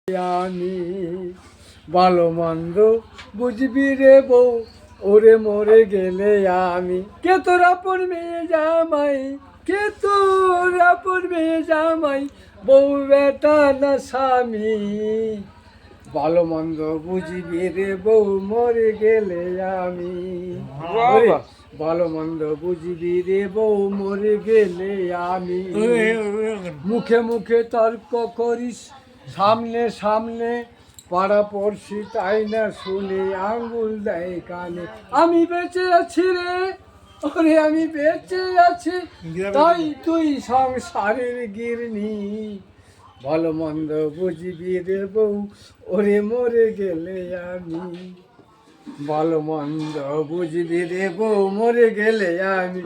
আমি ভালো মন্দ বুঝবি রে বউ, ওরে মরে গেলে আমি কে তোর আপন মেয়ে জামাই, কে তোর আপন মেয়ে জামাই, বউ বেটা না স্বামী। ভালো মন্দ বুঝবি রে বউ, মরে গেলে আমি। ওরে, ভালো মন্দ বুঝবি রে বউ, মরে গেলে আমি। মুখে মুখে তর্ক করিস, সামনে সামনে পাড়া পড়শি তাই না শুনে আঙ্গুল দেয় কানে। আমি বেঁচে আছি রে, ওরে আমি বেঁচে আছি, তাই তুই সংসারের গিরনি। ভালো মন্দ বুঝবি রে বউ, ওরে মরে গেলে আমি। ভালো মন্দ বুঝবি রে বউ, মরে গেলে আমি।